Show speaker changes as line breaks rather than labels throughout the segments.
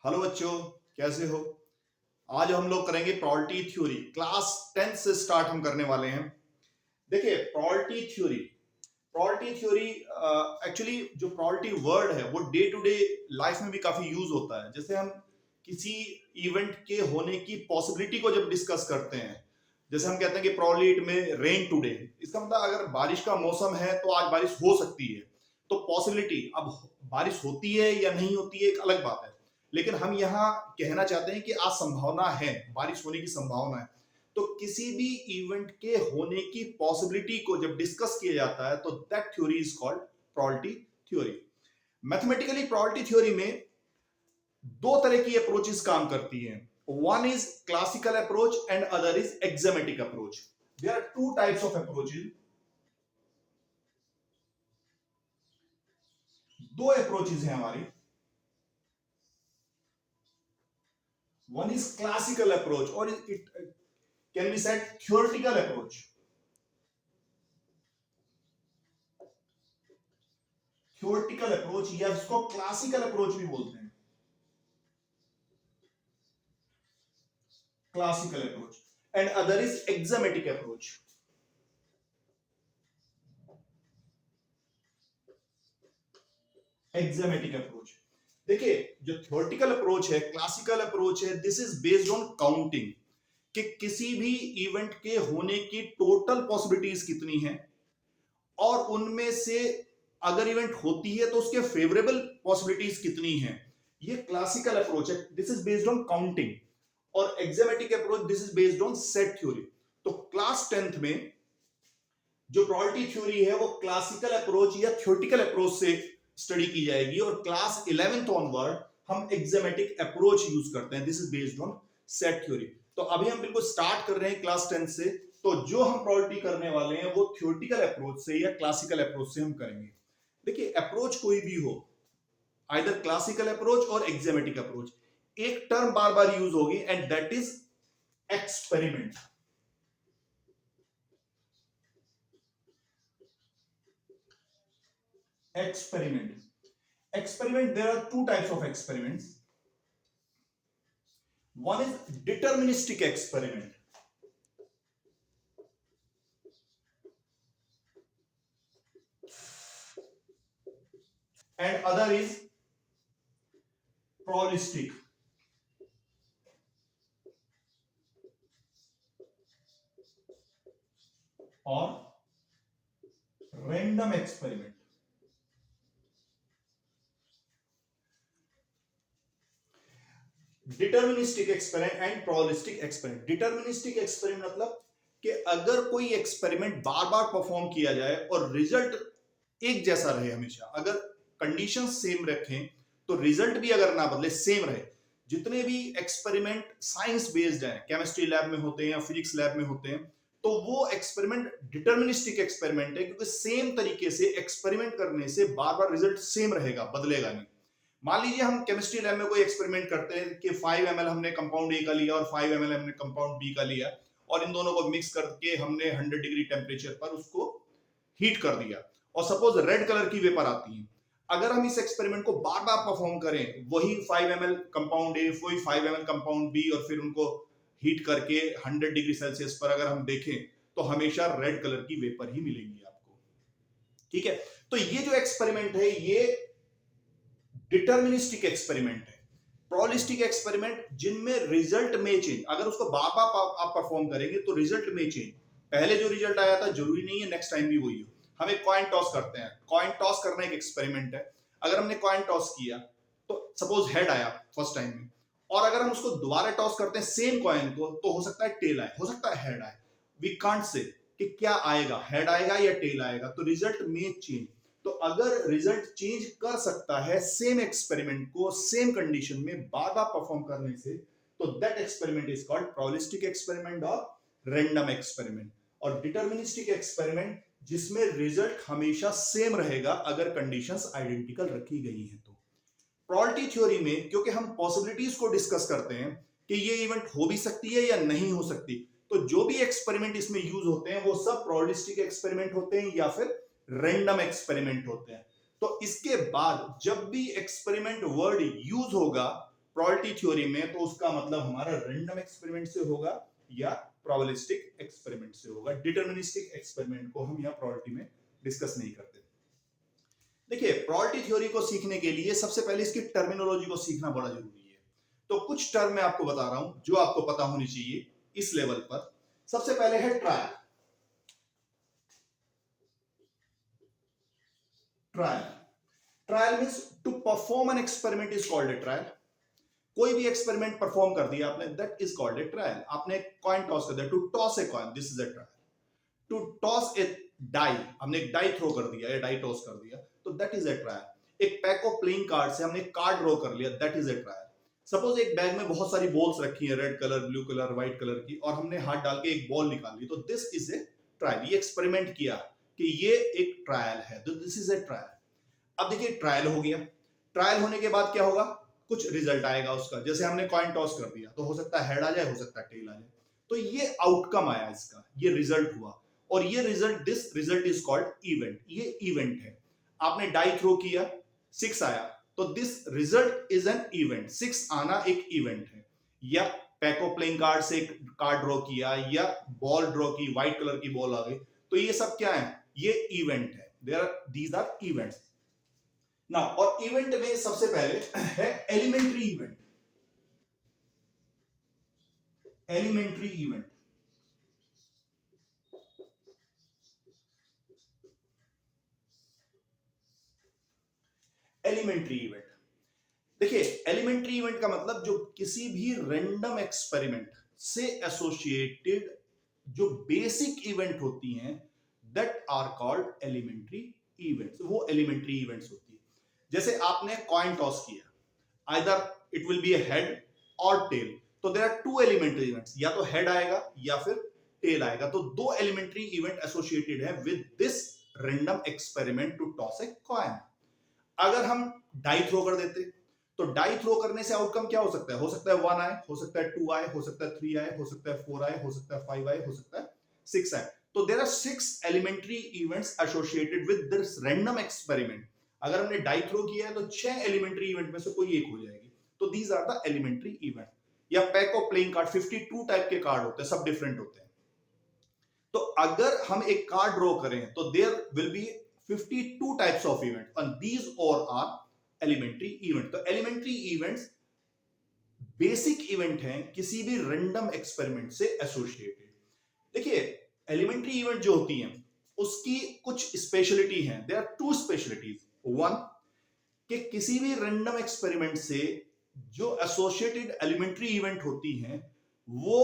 Hello बच्चों, कैसे हो। आज हम लोग करेंगे प्रोबेबिलिटी थ्योरी। क्लास 10 से स्टार्ट हम करने वाले हैं। देखिए, प्रोबेबिलिटी थ्योरी एक्चुअली जो प्रोबेबिलिटी वर्ड है वो डे टू डे लाइफ में भी काफी यूज होता है। जैसे हम किसी इवेंट के होने की पॉसिबिलिटी को जब डिस्कस करते हैं, जैसे हम कहते हैं कि प्रोबेबली इट में रेन टुडे, इसका मतलब अगर बारिश का मौसम है तो आज बारिश हो सकती है। तो पॉसिबिलिटी, अब बारिश होती है या नहीं होती है एक अलग बात है, लेकिन हम यहाँ कहना चाहते हैं कि आज संभावना है, बारिश होने की संभावना है। तो किसी भी इवेंट के होने की पॉसिबिलिटी को जब डिस्कस किया जाता है तो that theory is called probability theory. Mathematically probability theory में दो तरह की अप्रोचेस काम करती हैं। One is classical approach and other is axiomatic approach. There are two types of approaches. दो अप्रोचेस हैं हमारी। वन इज क्लासिकल अप्रोच और it can be said theoretical approach. Theoretical approach या इसको क्लासिकल अप्रोच भी बोलते हैं। Classical approach and other is axiomatic approach. Axiomatic approach. देखिए, जो थ्योरेटिकल अप्रोच है, क्लासिकल अप्रोच है, this is based on counting कि किसी भी इवेंट के होने की टोटल पॉसिबिलिटीज कितनी हैं और उनमें से अगर इवेंट होती है तो उसके फेवरेबल पॉसिबिलिटीज कितनी हैं। ये क्लासिकल अप्रोच है, this is based on counting. और axiomatic approach, this is based on set theory. तो क्लास 10th में जो प्रोबेबिलिटी थ्योरी है वो क्लासिकल अप्रोच या थ्योरेटिकल अप्रोच से स्टडी की जाएगी और क्लास 11th ऑनवर्ड हम एक्समेटिक अप्रोच यूज करते हैं। This is based on set theory. तो अभी हम बिल्कुल स्टार्ट कर रहे हैं क्लास 10 से। तो जो हम प्रोबेबिलिटी करने वाले हैं वो थ्योरेटिकल अप्रोच से या क्लासिकल अप्रोच से हम करेंगे। देखिए, अप्रोच कोई भी हो, आइदर क्लासिकल अप्रोच और एक्समेटिक अप्रोच, एक टर्म बार बार यूज होगी and that is experiment. Experiment, there are two types of experiments. One is deterministic experiment and other is probabilistic or random experiment. Deterministic experiment and probabilistic experiment. Deterministic experiment मतलब कि अगर कोई experiment बार बार perform किया जाए और result एक जैसा रहे हमेशा, अगर कंडीशन सेम रखें तो रिजल्ट भी अगर ना बदले, सेम रहे। जितने भी एक्सपेरिमेंट साइंस बेस्ड हैं, केमिस्ट्री लैब में होते हैं या फिजिक्स लैब में होते हैं, तो वो एक्सपेरिमेंट डिटर्मिनिस्टिक एक्सपेरिमेंट है, क्योंकि सेम तरीके से एक्सपेरिमेंट करने से बार बार रिजल्ट सेम रहेगा, बदलेगा नहीं। मान लीजिए हम केमिस्ट्री लैब में कोई एक्सपेरिमेंट करते हैं कि 5 ml हमने कंपाउंड ए का लिया और 5 ml हमने कंपाउंड बी का लिया और इन दोनों को मिक्स करके हमने 100 डिग्री टेम्परेचर पर उसको हीट कर दिया और सपोज रेड कलर की वेपर आती है। अगर हम इस एक्सपेरिमेंट को बार बार परफॉर्म करें, वही 5 ml कंपाउंड ए, वही 5 ml कंपाउंड बी, और फिर उनको हीट करके 100 डिग्री सेल्सियस पर अगर हम देखें तो हमेशा रेड कलर की वेपर ही मिलेगी आपको। ठीक है, तो ये जो एक्सपेरिमेंट है ये डिटर्मिनिस्टिक एक्सपेरिमेंट है। प्रोबेबिलिस्टिक एक्सपेरिमेंट जिनमें रिजल्ट में चेंज, अगर उसको बार बार आप परफॉर्म करेंगे तो रिजल्ट में चेंज, पहले जो रिजल्ट आया था जरूरी नहीं है नेक्स्ट टाइम भी वही हो। हम एक कॉइन टॉस करते हैं, कॉइन टॉस करना एक एक्सपेरिमेंट है। अगर हमने कॉइन टॉस किया तो सपोज हेड आया फर्स्ट टाइम में, और अगर हम उसको दोबारा टॉस करते हैं सेम कॉइन को, तो हो सकता है टेल आए, हो सकता है हेड आए। वी कांट से कि क्या आएगा, हेड आएगा या टेल आएगा, तो रिजल्ट में चेंज। तो अगर रिजल्ट चेंज कर सकता है सेम एक्सपेरिमेंट को सेम कंडीशन में बार बार परफॉर्म करने से, तो that experiment is called probabilistic experiment और रैंडम एक्सपेरिमेंट। और डिटर्मिनिस्टिक एक्सपेरिमेंट जिसमें रिजल्ट हमेशा सेम रहेगा अगर कंडीशंस आइडेंटिकल रखी गई हैं। तो प्रोबेबिलिटी थ्योरी में क्योंकि हम पॉसिबिलिटीज को डिस्कस करते हैं कि ये इवेंट हो भी सकती है या नहीं हो सकती, तो जो भी एक्सपेरिमेंट इसमें यूज होते हैं वो सब प्रोबेबिलिस्टिक एक्सपेरिमेंट होते हैं या फिर रैंडम एक्सपेरिमेंट होते हैं। तो इसके बाद जब भी एक्सपेरिमेंट वर्ड यूज होगा प्रोबेबिलिटी थ्योरी में, तो उसका मतलब हमारा रैंडम एक्सपेरिमेंट से होगा या प्रोबेबिलिस्टिक एक्सपेरिमेंट से होगा। डिटरमिनिस्टिक एक्सपेरिमेंट को हम यहाँ प्रोबेबिलिटी में डिस्कस नहीं करते। देखिए, प्रोबेबिलिटी थ्योरी को सीखने के लिए सबसे पहले इसकी टर्मिनोलॉजी को सीखना बड़ा जरूरी है। तो कुछ टर्म मैं आपको बता रहा हूं जो आपको पता होनी चाहिए इस लेवल पर। सबसे पहले है trial. Trial trial means to perform an experiment is called a trial. कोई भी एक्सपेरिमेंट परफॉर्म कर दिया आपने, that is called a trial. आपने कॉइन टॉस कर दिया, to toss a coin, this is a trial. To toss a die, हमने एक डाई थ्रो कर दिया या डाई टॉस कर दिया, तो दैट इज ए ट्रायल। एक पैक ऑफ प्लेइंग कार्ड से हमने कार्ड ड्रॉ कर लिया, that is a trial. Suppose एक बैग में बहुत सारी बॉल्स रखी है, red colour, blue colour, white colour की, और हमने हाथ डाल के एक बॉल निकाल ली, तो दिस इज ए ट्रायल। ये एक्सपेरिमेंट किया कि ये एक ट्रायल है, तो दिस इज ए ट्रायल। अब देखिए, ट्रायल हो गया। ट्रायल होने के बाद क्या होगा, कुछ रिजल्ट आएगा उसका। जैसे हमने कॉइन टॉस कर दिया, तो हो सकता है हेड आ जाए, हो सकता है टेल आ जाए, तो ये आउटकम आया इसका, ये रिजल्ट हुआ। और ये result, this result is called event. ये इवेंट है। आपने डाई थ्रो किया, 6 आया, तो this result is an event. 6 आना एक इवेंट है। या पैक ऑफ प्लेइंग कार्ड से एक कार्ड ड्रॉ किया, या बॉल ड्रॉ की, व्हाइट कलर की बॉल आ गई, तो ये सब क्या है, ये इवेंट है। These are events. नाउ, और इवेंट में सबसे पहले है elementary event. Elementary event, elementary event. देखिए, एलिमेंट्री इवेंट का मतलब जो किसी भी रैंडम एक्सपेरिमेंट से एसोसिएटेड जो बेसिक इवेंट होती हैं, that are called elementary events. वो एलिमेंट्री इवेंट्स होती है। जैसे आपने कॉइन टॉस किया, either it will be a head और टेल, तो there are two elementary events, या तो हेड आएगा या फिर टेल आएगा। तो दो एलिमेंट्री इवेंट एसोसिएटेड है with this random experiment to toss a coin. अगर हम डाई थ्रो कर देते, तो डाई थ्रो करने से आउटकम क्या हो सकता है? हो सकता है 1 आए, हो सकता है 2 आए, हो सकता है 3 आए, हो सकता है 4 आए, हो सकता है 5 आए, हो सकता है 6 आए। तो there are 6 elementary events associated with this random experiment. अगर हमने डाई थ्रो किया है, तो 6 एलिमेंट्री इवेंट में से कोई एक हो जाएगी। तो these are the elementary event. या pack of playing card, 52 type के कार्ड होते हैं, सब डिफरेंट होते हैं। तो अगर हम एक कार्ड ड्रॉ करें, तो there will be 52 types of event and these all are elementary event। तो elementary events बेसिक इवेंट हैं किसी भी रैंडम एक्सपेरिमेंट से एसोसिएटेड। देखिए, एलिमेंट्री इवेंट जो होती हैं उसकी कुछ स्पेशलिटी हैं। There are 2 specialities. वन, कि किसी भी रैंडम एक्सपेरिमेंट से जो एसोसिएटेड एलिमेंट्री इवेंट होती हैं वो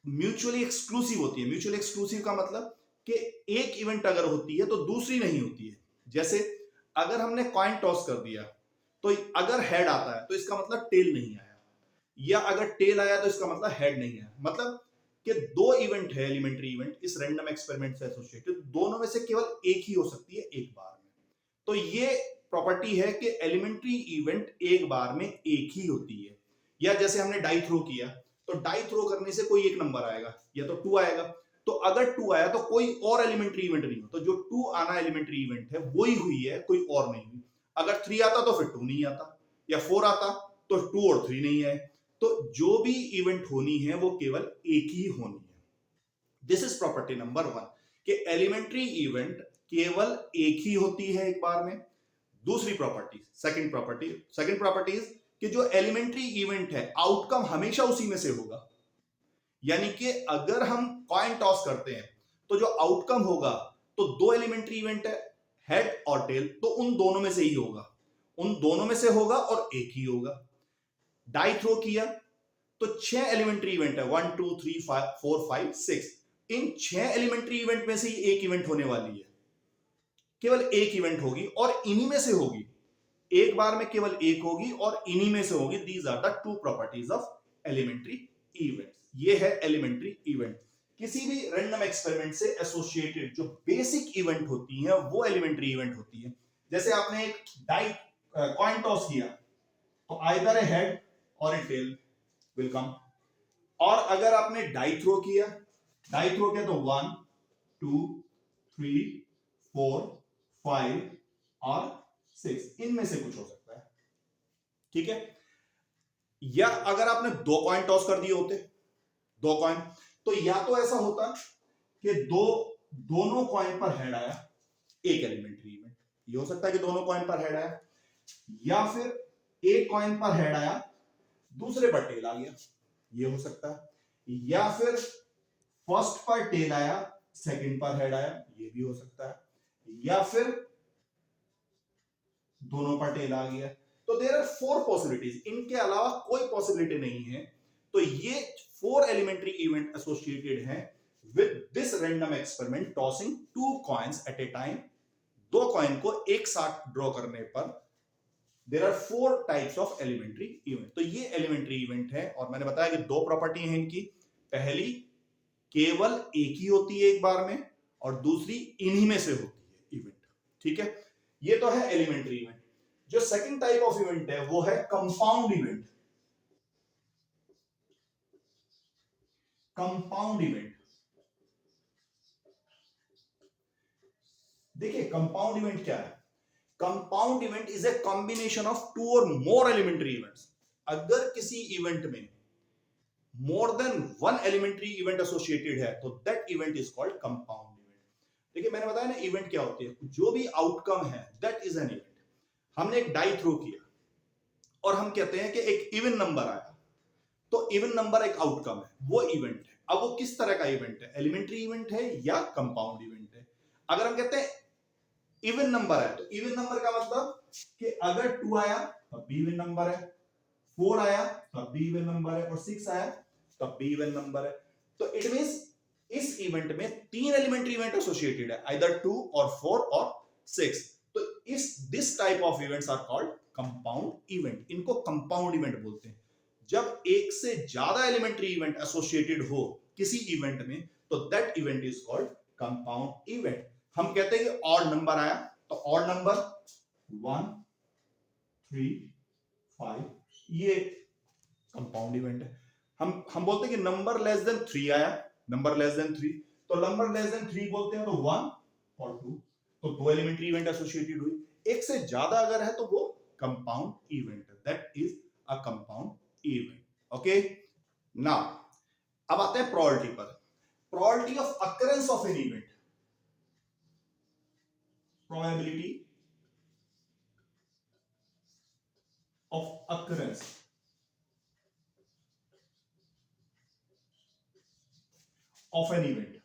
म्यूचुअली एक्सक्लूसिव होती है। म्यूचुअली एक्सक्लूसिव का मतलब कि एक इवेंट अगर होती है तो दूसरी नहीं होती है। जैसे अगर हमने कॉइन टॉस कर दिया, तो अगर हेड आता है तो इसका मतलब टेल नहीं आया, या अगर टेल आया तो इसका मतलब हेड नहीं आया। मतलब कि 2 इवेंट है एलिमेंट्री इवेंट इस रैंडम एक्सपेरिमेंट से एसोसिएटेड, दोनों में से केवल एक ही हो सकती है एक बार में। तो ये प्रॉपर्टी है कि एलिमेंट्री इवेंट एक बार में एक ही होती है। या जैसे हमने डाई थ्रो किया, तो डाई थ्रो करने से कोई एक नंबर आएगा, या तो 2 आएगा। तो अगर 2 आया तो कोई और एलिमेंट्री इवेंट नहीं हो, तो जो 2 आना एलिमेंट्री इवेंट है वही हुई है, कोई और नहीं हुई। अगर 3 आता तो फिर 2 नहीं आता, या 4 आता तो 2 और 3 नहीं आए। तो जो भी इवेंट होनी है वो केवल एक ही होनी है। दिस इज प्रॉपर्टी नंबर 1 कि एलिमेंट्री इवेंट केवल एक ही होती है एक बार में। दूसरी प्रॉपर्टी, सेकंड प्रॉपर्टी इज कि जो एलिमेंट्री इवेंट है आउटकम हमेशा उसी में से होगा। यानी कि अगर हम कॉइन टॉस करते हैं तो जो आउटकम होगा, तो 2 एलिमेंट्री इवेंट है, हेड और टेल, तो उन दोनों में से ही होगा, उन दोनों में से होगा और एक ही होगा। डाई थ्रो किया तो 6 एलिमेंट्री इवेंट है, 1 2 3 4 5 6। इन 6 एलिमेंट्री इवेंट में से ही एक इवेंट होने वाली है, केवल एक इवेंट होगी और इन्हीं में से होगी, एक बार में केवल एक होगी और इन्हीं में से होगी। These are the 2 properties of elementary event. ये है एलिमेंट्री इवेंट। किसी भी रैंडम एक्सपेरिमेंट से एसोसिएटेड जो बेसिक इवेंट होती हैं वो एलिमेंट्री इवेंट होती है। जैसे आपने एक डाई कॉइन टॉस किया, तो आइदर ए हेड और ए टेल विल कम। और अगर आपने डाई थ्रो किया तो 1 2 3 4 5 और 6, इनमें से कुछ हो सकता है। ठीक है। या अगर आपने दो कॉइन टॉस कर दिए होते, दो कॉइन, तो या तो ऐसा होता कि दोनों कॉइन पर हेड आया, एक एलिमेंट्री इवेंट, ये हो सकता है कि दोनों कॉइन पर हेड आया, या फिर एक कॉइन पर हेड आया, दूसरे पर टेल आ गया, ये हो सकता है, या फिर फर्स्ट पर टेल आया, सेकंड पर हेड आया, ये भी हो सकता है, या फिर दोनों पर टेल आ गया। तो देयर आर 4 पॉसिबिलिटीज, इनके अलावा कोई पॉसिबिलिटी नहीं है। तो ये 4 एलिमेंट्री इवेंट एसोसिएटेड हैं with this random experiment tossing 2 coins at a time. दो कॉइन को एक साथ ड्रॉ करने पर there are 4 types of elementary event. तो ये एलिमेंट्री इवेंट है, और मैंने बताया कि दो प्रॉपर्टी है इनकी। पहली, केवल एक ही होती है एक बार में, और दूसरी इन्हीं में से होती है इवेंट। ठीक है, ये तो है एलिमेंट्री इवेंट। जो सेकंड टाइप ऑफ इवेंट है वो है कंपाउंड इवेंट। कंपाउंड इवेंट, देखिए कंपाउंड इवेंट क्या है। Compound event is a combination of 2 और मोर एलिमेंट्री इवेंट्स। अगर किसी इवेंट में more than 1 elementary event associated है तो that event is called compound event. देखिए मैंने बताया ना इवेंट क्या होती है, जो भी आउटकम है दैट इज एन इवेंट। हमने एक डाई थ्रो किया और हम कहते हैं कि एक इवन नंबर आया, तो इवन नंबर एक आउटकम है, वो इवेंट है। अब वो किस तरह का इवेंट है, एलिमेंट्री इवेंट है या कंपाउंड इवेंट है। अगर हम कहते हैं इवन नंबर है, तो इवन नंबर का मतलब कि अगर 2 आया तब भी इवन नंबर है, 4 आया तब भी इवन नंबर है, और 6 आया तब भी इवन नंबर है। तो इट मींस इस इवेंट में 3 एलिमेंट्री इवेंट एसोसिएटेड है, आइदर 2 और 4 और 6। तो इस this type of events are called compound event. इनको कंपाउंड इवेंट बोलते हैं। जब एक से ज्यादा एलिमेंट्री इवेंट एसोसिएटेड हो किसी इवेंट में तो that event is called compound event. हम कहते हैं कि ऑड नंबर आया, तो ऑड नंबर 1 3 5, ये कंपाउंड इवेंट है। हम बोलते हैं कि नंबर लेस देन 3 आया, नंबर लेस देन 3, तो नंबर लेस देन 3 बोलते हैं, तो 1 और 2, तो 2 एलिमेंट्री इवेंट एसोसिएटेड हुई। एक से ज्यादा अगर है तो वो कंपाउंड इवेंट है, that is a compound event. Okay, now अब आते हैं प्रोबेबिलिटी पर। Probability of occurrence of an event, probability of occurrence of an event.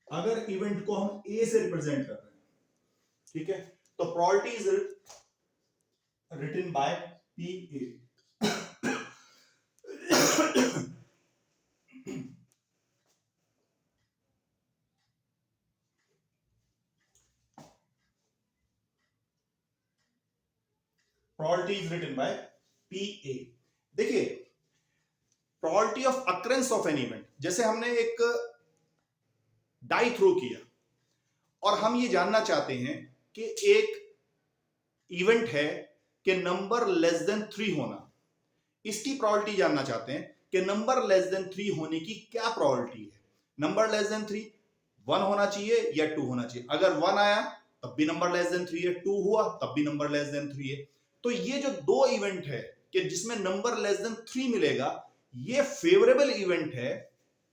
अगर इवेंट को हम ए से रिप्रेजेंट कर रहे हैं, ठीक है, तो probability is written by P A. Probability is written by P A. देखिए probability of occurrence of an event, जैसे हमने एक डाई थ्रो किया और हम ये जानना चाहते हैं कि एक इवेंट है कि नंबर लेस देन 3 होना, इसकी प्रोबेबिलिटी जानना चाहते हैं कि नंबर लेस देन 3 होने की क्या प्रोबेबिलिटी है। नंबर लेस देन 3 1 होना चाहिए या 2 होना चाहिए। अगर 1 आया तब भी नंबर लेस देन 3 है, 2 हुआ तब भी नंबर लेस देन 3 है। तो ये जो दो इवेंट है कि जिसमें नंबर लेस देन 3 मिलेगा, ये फेवरेबल इवेंट है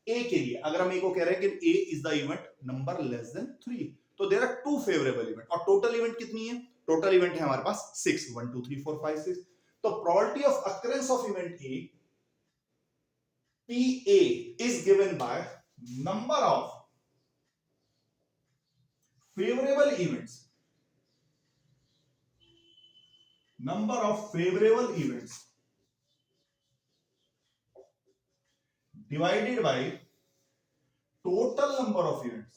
ए के लिए। अगर हम ए को कह रहे हैं कि A is the event number less than 3, तो देयर आर 2 फेवरेबल इवेंट। और टोटल इवेंट कितनी है, टोटल इवेंट है हमारे पास 6, 1 2 3 4 5 6। तो probability of occurrence of event A PA is given by number of favorable events, number of favorable events divided by total number of events,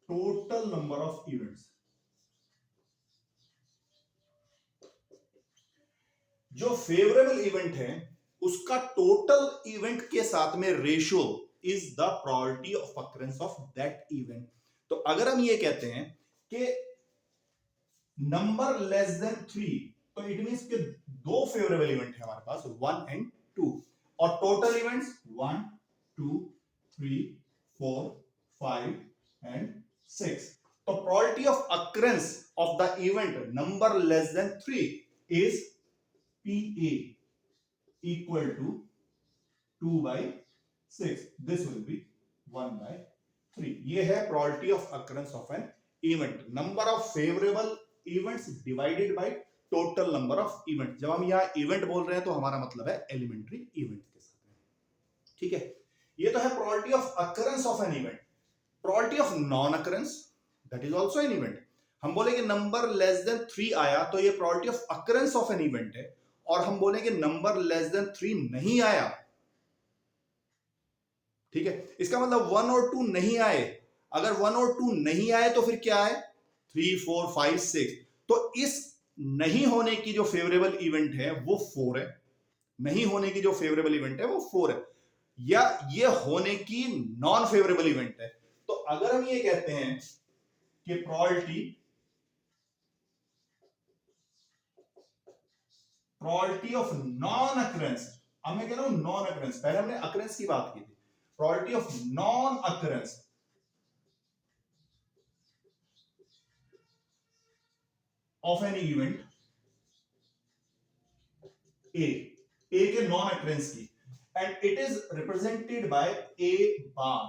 total number of events। जो favourable event है उसका total event के साथ में ratio is the probability of occurrence of that event. तो अगर हम ये कहते हैं कि नंबर लेस देन 3, तो इट मींस कि दो फेवरेबल इवेंट है हमारे पास 1 एंड 2, और टोटल इवेंट्स 1 2 3 4 5 एंड 6। तो probability of occurrence of the event number less than 3 is PA equal to 2 by 6. This will be 1 by 3. ये है probability of occurrence of an event. Number of favorable events divided by total number of events. जब हम यहाँ event बोल रहे हैं तो हमारा मतलब है elementary event के साथ में. ठीक है, ये तो है probability of occurrence of an event. Probability of non-occurrence, that is also an event. हम बोलेंगे नंबर लेस देन 3 आया तो ये probability of occurrence of an event है, और हम बोलेंगे नंबर लेस देन 3 नहीं आया, ठीक है, इसका मतलब 1 और 2 नहीं आए. अगर 1 और 2 नहीं आए तो फिर क्या है, 3 4 5 6. तो इस नहीं होने की जो फेवरेबल इवेंट है वो 4 है, नहीं होने की जो फेवरेबल इवेंट है वो 4 है, या ये होने की नॉन फेवरेबल इवेंट है. तो अगर हम ये कहते हैं कि probability of नॉन अकरेंस, अब मैं कह रहा हूं नॉन अकरेंस, पहले हमने अकरेंस की बात की थी. probability of non occurrence of an event A के non occurrence की, and it is represented by A bar.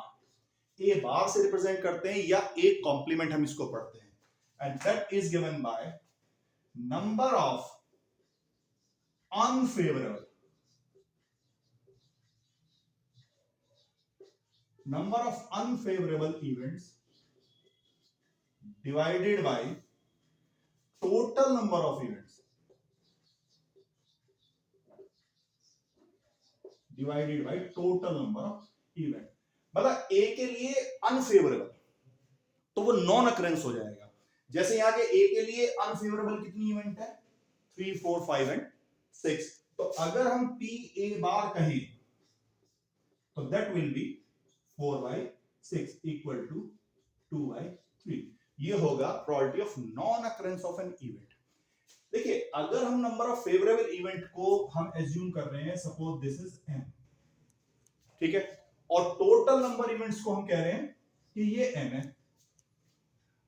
A bar से रिप्रेजेंट करते हैं या A कॉम्प्लीमेंट हम इसको पढ़ते हैं, and that is given by number of unfavorable events divided by total number of events divided by total number of event. मतलब A के लिए अनफेवरेबल तो वो नॉन अकरेंस हो जाएगा. जैसे यहाँ के A के लिए अनफेवरेबल कितनी इवेंट है, 3 4 5 एंड 6. तो अगर हम PA बार कहें तो that will B 4 by 6 equal to 2 by 3. ये होगा probability of non occurrence of an event. देखिए, अगर हम नंबर ऑफ फेवरेबल इवेंट को हम एज्यूम कर रहे हैं, सपोज दिस इज n, ठीक है, और टोटल नंबर इवेंट्स को हम कह रहे हैं कि ये n है.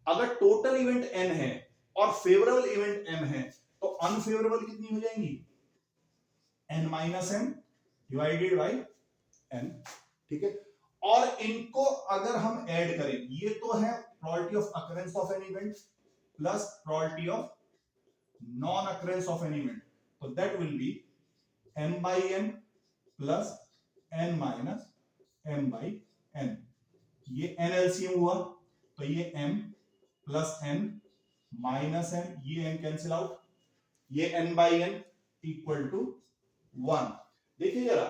अगर टोटल इवेंट n है और फेवरेबल इवेंट m है तो अनफेवरेबल कितनी हो जाएंगी, n minus m divided by n. ठीक है, और इनको अगर हम ऐड करें, ये तो है probability of occurrence of an event plus probability of non occurrence of an event, so that will be m by n plus n minus m by n. ये n LCM हुआ तो ये m plus n minus n, ये n cancel out, ये n by n equal to 1. देखिए जरा,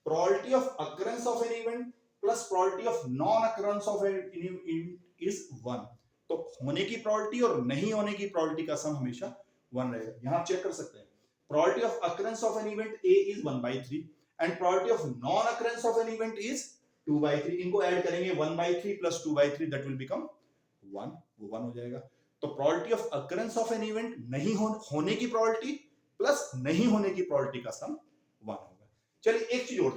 probability of occurrence of an event plus probability of non occurrence of an event is 1. तो होने की probability और नहीं होने की probability का सम हमेशा 1 रहेगा. यहां आप चेक कर सकते हैं, probability of occurrence of an event A is 1 by 3 and probability of non occurrence of an event is 2 by 3. इनको ऐड करेंगे 1 by 3 plus 2 by 3 that will become 1, वो 1 हो जाएगा. तो probability of occurrence of an event नहीं होने की probability plus नहीं होने की probability का सम 1 होगा. चलिए एक चीज और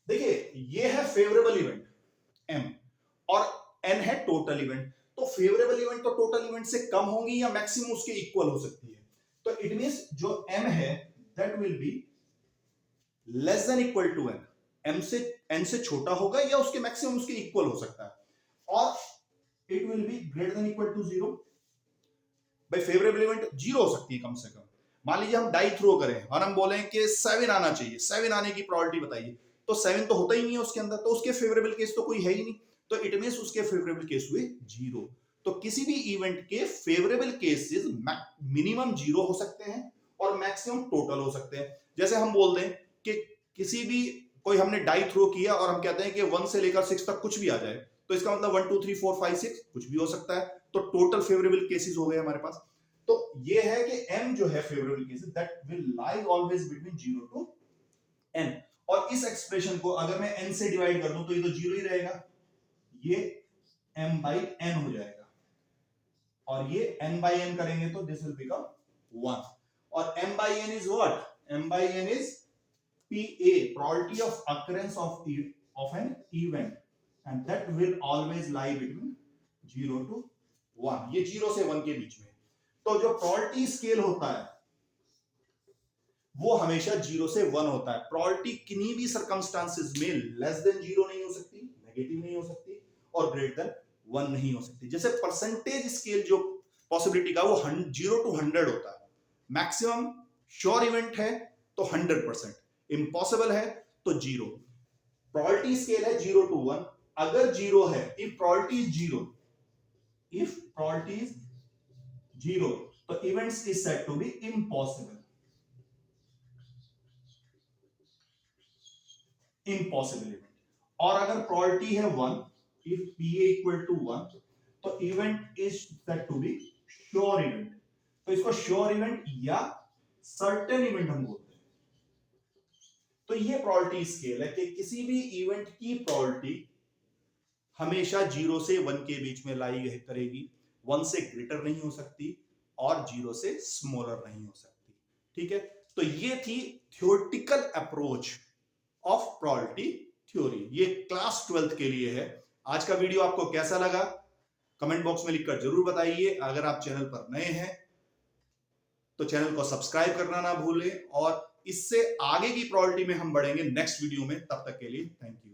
देखिए, ये है फेवरेबल इवेंट m और n है टोटल इवेंट. तो फेवरेबल इवेंट तो टोटल इवेंट से कम होंगी या मैक्सिमम उसके इक्वल हो सकती है. तो इट मींस जो m है that will be less than equal to n. m से n से छोटा होगा या उसके मैक्सिमम उसके इक्वल हो सकता है, और it will be greater than equal to 0. भाई फेवरेबल इवेंट 0 हो सकती है कम से कम. मान लीजिए हम डाई थ्रो करें और हम बोलें कि 7 आना चाहिए, 7 आने की प्रोबेबिलिटी बताइए, तो 7 तो होता ही नहीं है उसके अंदर, तो उसके फेवरेबल केस तो कोई है ही नहीं, तो इट मींस उसके फेवरेबल केस हुए 0. तो किसी भी इवेंट के फेवरेबल केसेस मिनिमम 0 हो सकते हैं और मैक्सिमम टोटल हो सकते हैं. जैसे हम बोल दें कि किसी भी कोई हमने डाई थ्रो किया और हम कहते हैं कि 1 से लेकर 6 तक कुछ भी आ जाए, तो इसका मतलब 1 2 3 4 5 6 कुछ भी हो सकता है. तो टोटल फेवरेबल केसेस हो गए हमारे पास. तो ये है कि m जो है favourable cases that will lie always between 0 to n. और इस एक्सप्रेशन को अगर मैं n से डिवाइड कर दूं तो ये तो 0 ही रहेगा, ये m by n हो जाएगा, और ये n by n करेंगे तो दिस विल बिकम 1. और m by n is what? m by n is PA, probability of occurrence of an event, and that will always lie between 0 to 1, ये 0 से 1 के बीच में। तो जो प्रोबेबिलिटी स्केल होता है वो हमेशा 0 से 1 होता है। प्रोबेबिलिटी किन्हीं भी सर्कमस्टांसेस में लेस देन 0 नहीं हो सकती, नेगेटिव नहीं हो सकती, और ग्रेटर देन 1 नहीं हो सकती। जैसे परसेंटेज स्केल जो पॉसिबिलिटी का वो 0 to 100 होता है। मैक्सिमम श्योर इवेंट है तो 100%, इम्पॉसिबल है तो 0। प्रोबेबिलिटी स्केल है 0 to 1। अगर 0 है, if probability is 0, if probability is 0, तो events is said to be impossible. Impossible event. और अगर प्रोबेबिलिटी है 1, if P A equal to 1, तो event is said to be sure event. तो इसको श्योर इवेंट या सर्टेन इवेंट हम बोलते हैं। तो ये प्रोबेबिलिटी स्केल है कि किसी भी इवेंट की प्रोबेबिलिटी हमेशा 0 से 1 के बीच में लाई करेगी, 1 से ग्रेटर नहीं हो सकती और 0 से स्मॉलर नहीं हो सकती। ठीक है, तो ये थी theoretical approach of probability theory. ये क्लास 12th के लिए है। आज का वीडियो आपको कैसा लगा कमेंट बॉक्स में लिखकर जरूर बताइए। अगर आप चैनल पर नए हैं तो चैनल को सब्सक्राइब करना ना भूलें, और इससे आगे की प्रोबेबिलिटी में हम बढ़ेंगे नेक्स्ट वीडियो में। तब तक के लिए थैंक यू।